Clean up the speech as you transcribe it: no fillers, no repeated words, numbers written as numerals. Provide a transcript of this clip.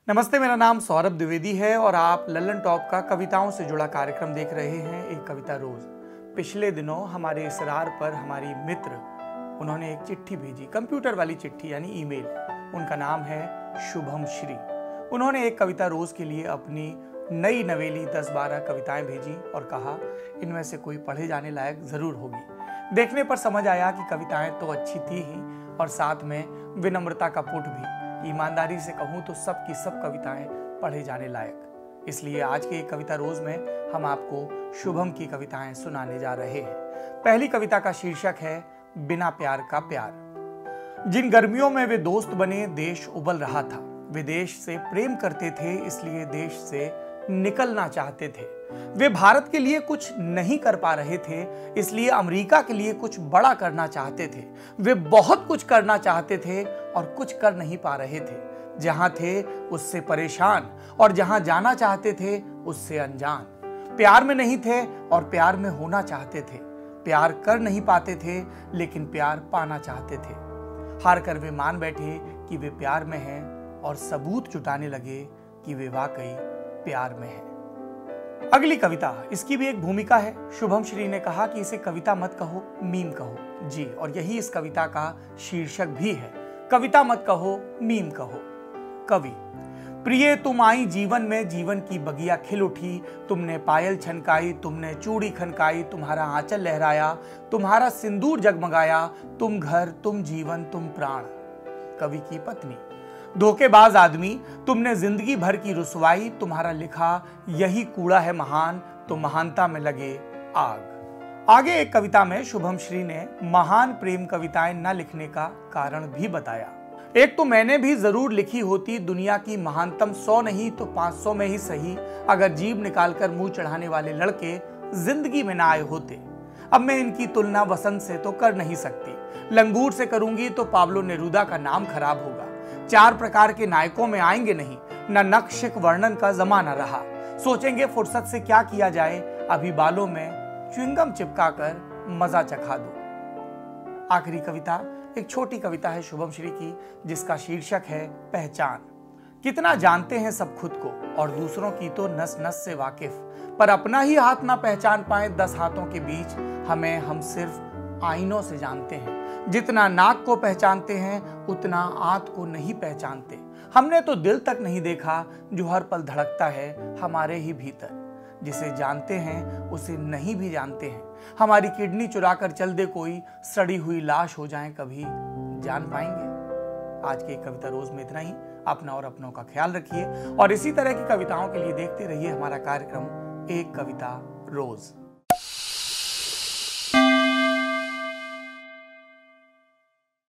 नमस्ते, मेरा नाम सौरभ द्विवेदी है और आप लल्लन टॉप का कविताओं से जुड़ा कार्यक्रम देख रहे हैं, एक कविता रोज। पिछले दिनों हमारे इसरार पर हमारी मित्र उन्होंने एक चिट्ठी भेजी, कंप्यूटर वाली चिट्ठी यानी ईमेल। उनका नाम है शुभम श्री। उन्होंने एक कविता रोज के लिए अपनी नई नवेली 10-12 कविताएं भेजी और कहा इनमें से कोई पढ़े जाने लायक जरूर होगी। देखने पर समझ आया कि कविताएं तो अच्छी थी ही और साथ में विनम्रता का पुट भी। ईमानदारी से कहूं तो सब की सब कविताएं पढ़े जाने लायक। इसलिए आज के एक कविता रोज में हम आपको शुभम की कविताएं सुनाने जा रहे हैं। पहली कविता का शीर्षक है बिना प्यार का प्यार। जिन गर्मियों में वे दोस्त बने देश उबल रहा था। वे देश से प्रेम करते थे इसलिए देश से निकलना चाहते थे। वे भारत के लिए कुछ नहीं कर पा रहे थे इसलिए अमेरिका के लिए कुछ बड़ा करना चाहते थे। वे बहुत कुछ करना चाहते थे और कुछ कर नहीं पा रहे थे। जहां थे उससे परेशान और जहां जाना चाहते थे उससे अनजान। प्यार में नहीं थे और प्यार में होना चाहते थे। प्यार कर नहीं पाते थे लेकिन प्यार पाना चाहते थे। हार कर वे मान बैठे कि वे प्यार में हैं और सबूत जुटाने लगे कि वे वाकई प्यार में हैं। अगली कविता, इसकी भी एक भूमिका है। शुभम श्री ने कहा कि इसे कविता मत कहो, मीम कहो। जी, और यही इस कविता का शीर्षक भी है, कविता मत कहो, मीम कहो। कवि: प्रिय तुम आई जीवन में, जीवन की बगिया खिल उठी। तुमने पायल छनकाई, तुमने चूड़ी खनकाई, तुम्हारा आंचल लहराया, तुम्हारा सिंदूर जगमगाया। तुम घर, तुम जीवन, तुम प्राण। कवि की पत्नी: धोखेबाज आदमी, तुमने जिंदगी भर की रुसवाई। तुम्हारा लिखा यही कूड़ा है महान, तो महानता में लगे आग। आगे एक कविता में शुभम श्री ने महान प्रेम कविताएं न लिखने का कारण भी बताया। एक तो मैंने भी जरूर लिखी होती, दुनिया की महानतम 100 नहीं तो 500 में ही सही, अगर जीभ निकालकर मुंह चढ़ाने वाले लड़के जिंदगी में ना आए होते। अब मैं इनकी तुलना वसंत से तो कर नहीं सकती। लंगूर से करूंगी तो पाब्लो नेरूदा का नाम खराब होगा। 4 प्रकार के नायकों में आएंगे नहीं, न नक्शिक वर्णन का जमाना रहा। सोचेंगे फुर्सत से क्या किया जाए, अभी बालों में च्युइंगम चिपकाकर मजा चखा दो। आखिरी कविता एक छोटी कविता है शुभम श्री की, जिसका शीर्षक है पहचान। कितना जानते हैं सब खुद को और दूसरों की तो नस नस से वाकिफ, पर अपना ही हाथ ना पहचान पाए 10 हाथों के बीच। हमें हम सिर्फ आईनों से जानते हैं। जितना नाक को पहचानते हैं उतना आंत को नहीं पहचानते। हमने तो दिल तक नहीं देखा जो हर पल धड़कता है हमारे ही भीतर। जिसे जानते हैं उसे नहीं भी जानते हैं। हमारी किडनी चुरा कर चल दे कोई, सड़ी हुई लाश हो जाए कभी जान पाएंगे। आज के कविता रोज में इतना ही। अपना और अपनों का ख्याल रखिए और इसी तरह की कविताओं के लिए देखते रहिए हमारा कार्यक्रम एक कविता रोज।